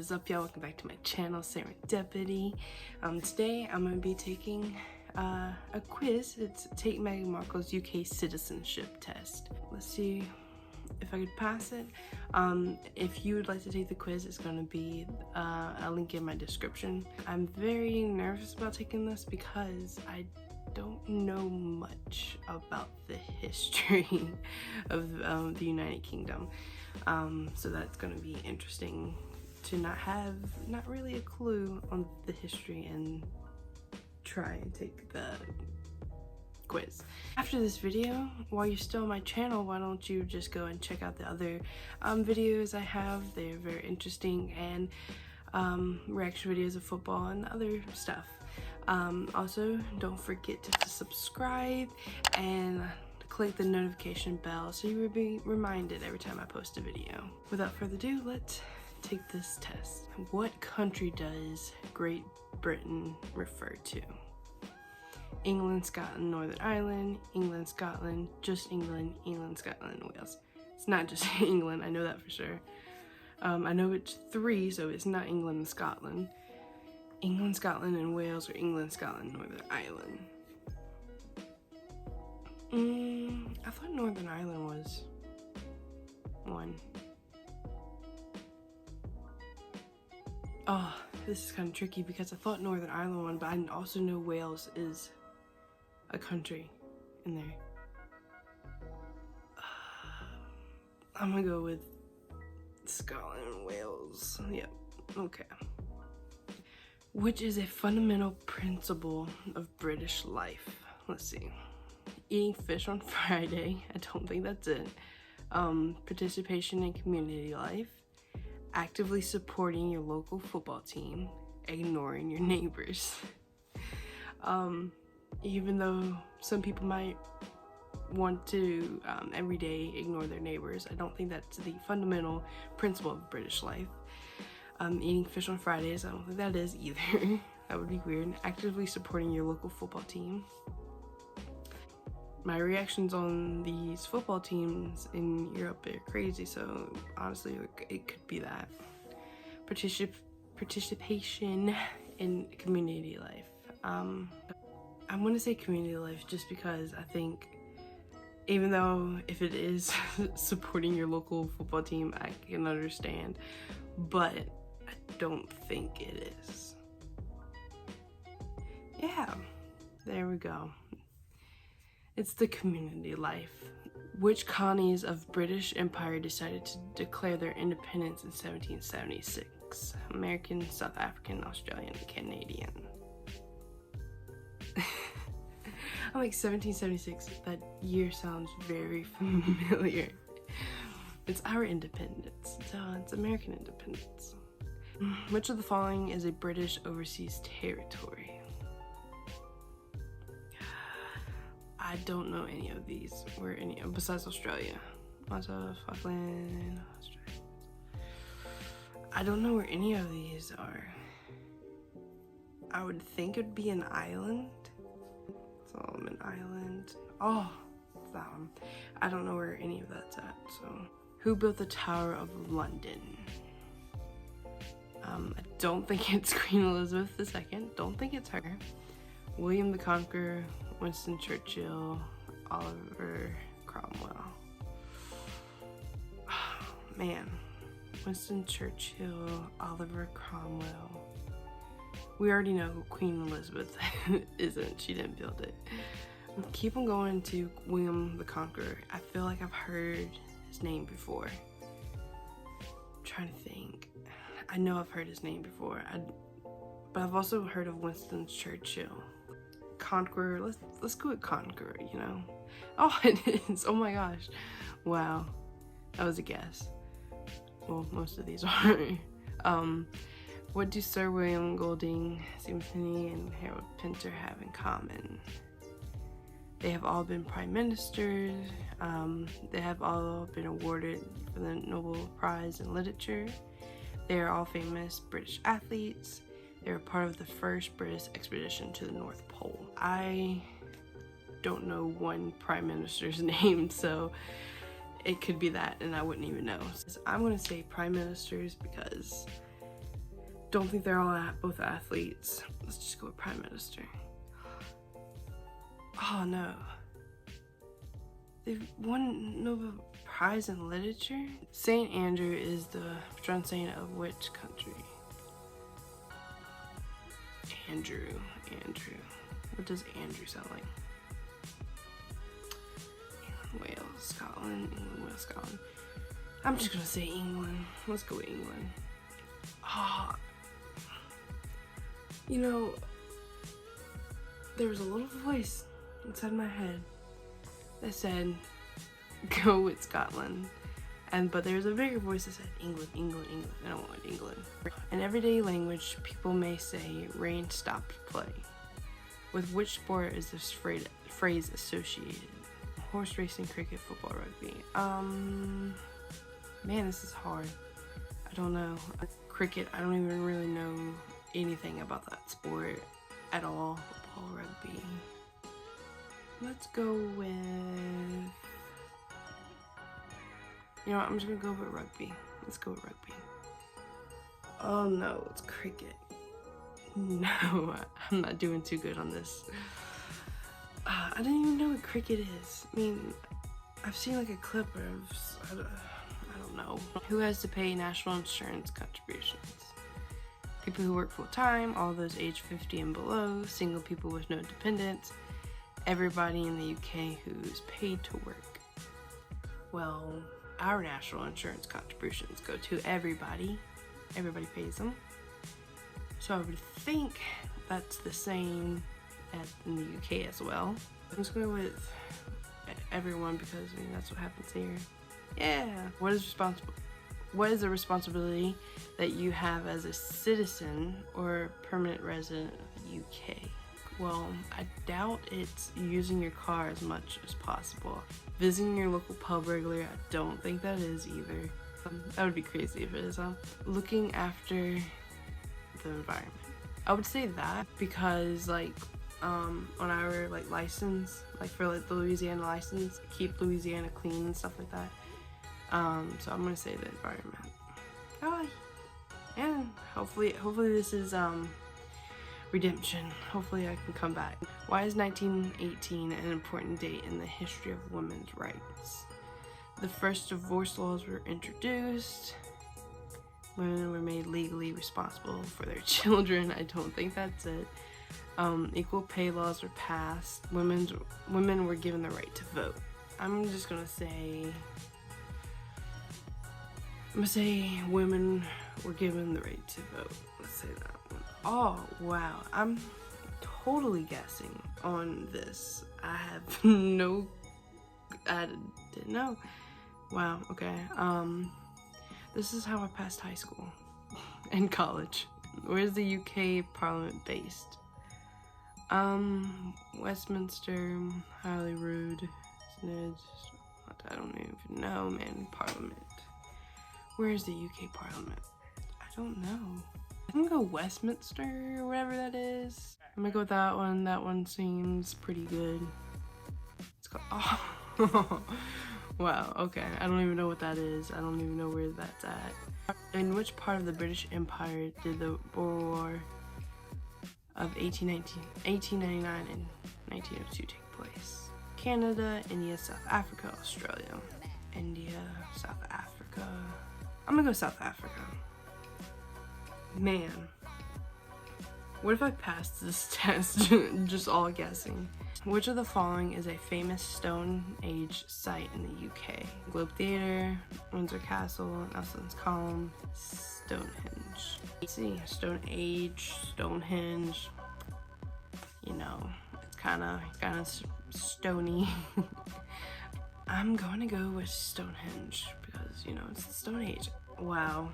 is up, y'all? Welcome back to my channel, Serendipity. Today I'm going to be taking a quiz. It's Tate Meghan Markle's UK citizenship test. Let's see if I could pass it. If you would like to take the quiz, it's going to be a link in my description. I'm very nervous about taking this because I don't know much about the history of the United Kingdom. So that's going to be interesting to not really a clue on the history and try and take the quiz. After this video, while you're still on my channel, why don't you just go and check out the other videos I have. They're very interesting, and reaction videos of football and other stuff. Also, don't forget to subscribe and click the notification bell so you will be reminded every time I post a video. Without further ado, let's take this test. What country does Great Britain refer to? England, Scotland, Northern Ireland, England, Scotland, just England, England, Scotland, and Wales. It's not just England, I know that for sure. I know it's 3, so it's not England and Scotland. England, Scotland, and Wales, or England, Scotland, Northern Ireland. I thought Northern Ireland was 1. Oh, this is kind of tricky because I thought Northern Ireland won, but I also know Wales is a country in there. I'm gonna go with Scotland and Wales. Yep, okay. Which is a fundamental principle of British life? Let's see. Eating fish on Friday, I don't think that's it. Participation in community life, actively supporting your local football team, ignoring your neighbors. Even though some people might want to every day ignore their neighbors, I don't think that's the fundamental principle of British life. Eating fish on Fridays, I don't think that is either. That would be weird. Actively supporting your local football team. My reactions on these football teams in Europe are crazy, so honestly it could be that. Participation in community life. I'm gonna say community life just because I think, even though if it is supporting your local football team, I can understand, but I don't think it is. Yeah, there we go. It's the community life. Which colonies of British Empire decided to declare their independence in 1776? American, South African, Australian, and Canadian. I'm like 1776, that year sounds very familiar. It's our independence, so it's American independence. Which of the following is a British overseas territory? I don't know any of these. Where any besides Australia. Also Falkland, Australia. I don't know where any of these are. I would think it'd be an island. Solomon Island. Oh, it's that one. I don't know where any of that's at. So, who built the Tower of London? I don't think it's Queen Elizabeth II. Don't think it's her. William the Conqueror, Winston Churchill, Oliver Cromwell. Oh, man, Winston Churchill, Oliver Cromwell. We already know who Queen Elizabeth isn't. She didn't build it. Keep on going to William the Conqueror. I feel like I've heard his name before. I'm trying to think. I know I've heard his name before. But I've also heard of Winston Churchill. Conqueror, let's go with Conqueror, you know. Oh, it is. Oh my gosh. Wow. That was a guess. Well, most of these are. What do Sir William Golding Symphony and Harold Pinter have in common? They have all been prime ministers. They have all been awarded for the Nobel Prize in Literature. They are all famous British athletes. They were part of the first British expedition to the North Pole. I don't know one prime minister's name, so it could be that and I wouldn't even know. So I'm gonna say prime ministers because don't think they're all both athletes. Let's just go with Prime Minister. Oh no. They've won Nobel Prize in Literature? Saint Andrew is the patron saint of which country? Andrew. What does Andrew sound like? England, Wales, Scotland, England, Wales, Scotland. I'm just gonna say England. Let's go with England. Ah, you know, there was a little voice inside my head that said, go with Scotland. But there's a bigger voice that said, England, England, England, and I want England. In everyday language, people may say, rain stopped play. With which sport is this phrase associated? Horse racing, cricket, football, rugby. Man, this is hard. I don't know. Cricket, I don't even really know anything about that sport at all. Football, rugby. Let's go with... You know what, I'm just gonna go with rugby. Let's go with rugby. Oh no, it's cricket. No, I'm not doing too good on this. I don't even know what cricket is. I mean, I've seen like a clip of, I don't know. Who has to pay national insurance contributions? People who work full time, all those age 50 and below, single people with no dependents, everybody in the UK who's paid to work. Well, our national insurance contributions go to everybody. Everybody pays them. So I would think that's the same in the UK as well. I'm just going with everyone because I mean that's what happens here. Yeah. What is the responsibility that you have as a citizen or permanent resident of the UK? Well, I doubt it's using your car as much as possible. Visiting your local pub regularly, I don't think that is either. That would be crazy if it is, huh? Looking after the environment. I would say that because like on our like license, like for like the Louisiana license, keep Louisiana clean and stuff like that. So I'm gonna say the environment. Oh, and hopefully this is redemption. Hopefully I can come back. Why is 1918 an important date in the history of women's rights? The first divorce laws were introduced. Women were made legally responsible for their children. I don't think that's it. Equal pay laws were passed. Women were given the right to vote. I'm just gonna say women were given the right to vote. Let's say that one. Oh, wow. I'm totally guessing on this. I didn't know. Wow, okay. This is how I passed high school and college. Where's the UK Parliament based? Westminster, Holyrood, I don't even know, man. Parliament. Where's the UK Parliament? I don't know. I'm gonna go Westminster or whatever that is. I'm gonna go with that one. That one seems pretty good. Let's go. Oh. Wow, okay. I don't even know what that is. I don't even know where that's at. In which part of the British Empire did the Boer War of 1899 and 1902 take place? Canada, India, South Africa, Australia. India, South Africa. I'm gonna go South Africa. Man. What if I passed this test just all guessing? Which of the following is a famous Stone Age site in the UK? Globe Theatre, Windsor Castle, Nelson's Column, Stonehenge. Let's see, Stone Age, Stonehenge. You know, it's kind of stony. I'm going to go with Stonehenge because, you know, it's the Stone Age. Wow.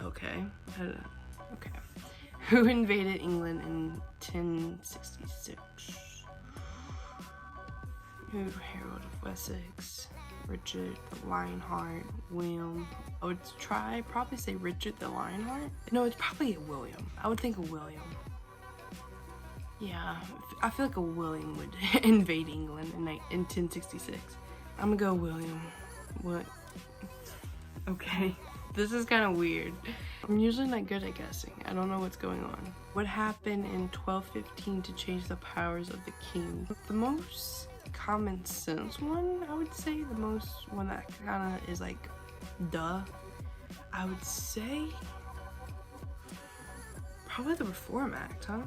Okay. Okay. Who invaded England in 1066? Harold of Wessex, Richard the Lionheart, William. I would probably say Richard the Lionheart. No, it's probably a William. I would think a William. Yeah, I feel like a William would invade England in 1066. I'm gonna go William. What? Okay, this is kind of weird. I'm usually not good at guessing. I don't know what's going on. What happened in 1215 to change the powers of the king? The most common sense one, I would say. The most one that kind of is like, duh. I would say probably the Reform Act, huh?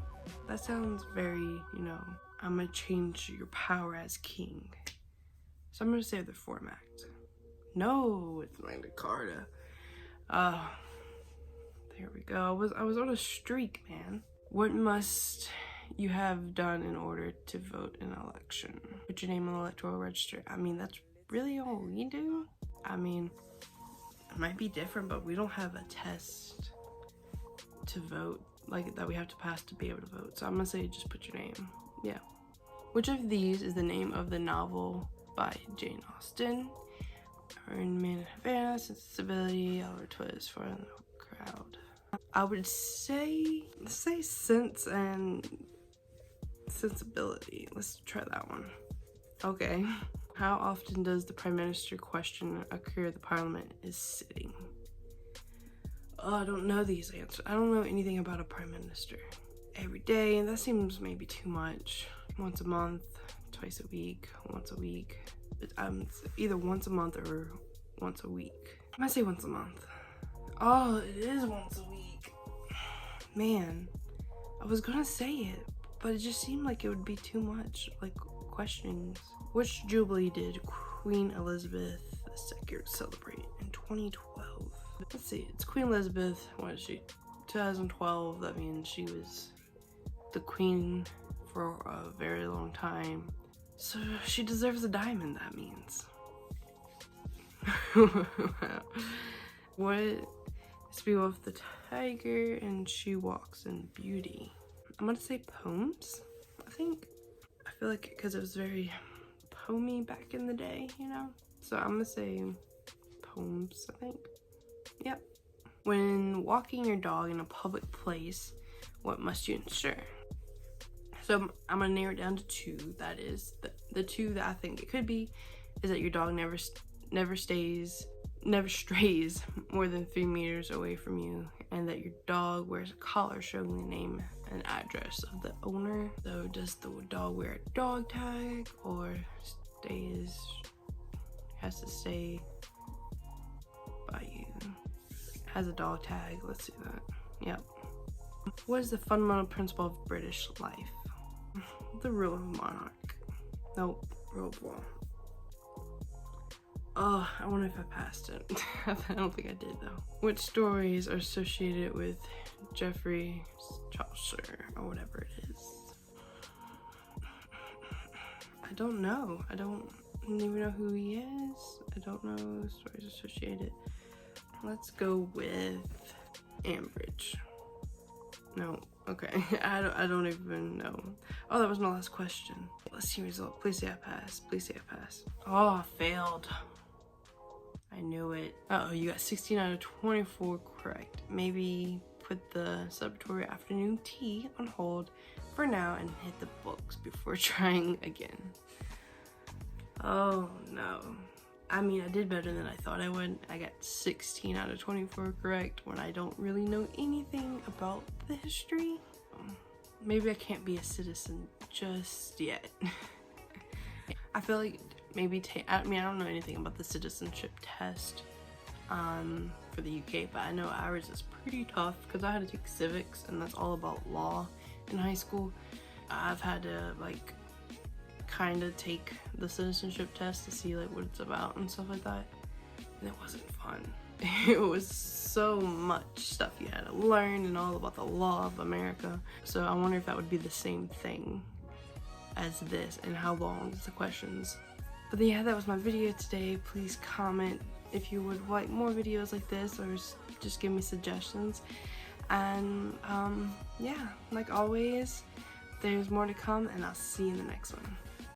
That sounds very, you know, I'm gonna change your power as king. So I'm gonna say the Reform Act. No, it's Magna Carta. There we go. I was on a streak, man. What must you have done in order to vote in an election? Put your name on the electoral register. I mean, that's really all we do. I mean, it might be different, but we don't have a test to vote, like that we have to pass to be able to vote. So I'm gonna say just put your name. Yeah. Which of these is the name of the novel by Jane Austen? Earn Man of Havana, Sensibility, Oliver Twist for the crowd. I would say, let's say Sense and Sensibility. Let's try that one. Okay. How often does the Prime Minister question occur the Parliament is sitting? Oh, I don't know these answers. I don't know anything about a Prime Minister. Every day, and that seems maybe too much. Once a month, twice a week, once a week. Either once a month or once a week. I'm gonna say once a month. Oh, it is once a week. Man, I was gonna say it, but it just seemed like it would be too much, like questionings. Which jubilee did Queen Elizabeth II celebrate in 2012? Let's see, it's Queen Elizabeth, what is she? 2012, that means she was the queen for a very long time. So she deserves a diamond, that means. What is Be With the Tiger and She Walks in Beauty? I'm gonna say poems, I think. I feel like because it was very poemy back in the day, you know? So I'm gonna say poems, I think. Yep. When walking your dog in a public place, what must you ensure? So I'm gonna narrow it down to two. That is the two that I think it could be is that your dog never strays more than 3 meters away from you, and that your dog wears a collar showing the name and address of the owner. So does the dog wear a dog tag, or has to stay by you? Has a dog tag. Let's do that. Yep. What is the fundamental principle of British life? The rule of monarch. Nope. Rule of law. Oh, I wonder if I passed it. I don't think I did though. Which stories are associated with Geoffrey Chaucer or whatever it is? I don't know. I don't even know who he is. I don't know stories associated. Let's go with Ambridge. No, okay. I don't even know. Oh, that was my last question. Let's see result. Please say I pass. Please say I pass. Oh, I failed. I knew it. Uh-oh, you got 16 out of 24 correct. Maybe put the celebratory afternoon tea on hold for now and hit the books before trying again. Oh no. I mean, I did better than I thought I would. I got 16 out of 24 correct when I don't really know anything about the history. Maybe I can't be a citizen just yet. I feel like maybe I don't know anything about the citizenship test for the UK, but I know ours is pretty tough because I had to take civics, and that's all about law in high school. I've had to like kind of take the citizenship test to see like what it's about and stuff like that, and it wasn't fun. It was so much stuff you had to learn and all about the law of America. So I wonder if that would be the same thing as this, and how long is the questions. But yeah, that was my video today. Please comment if you would like more videos like this, or just give me suggestions. And yeah, like always, there's more to come, and I'll see you in the next one.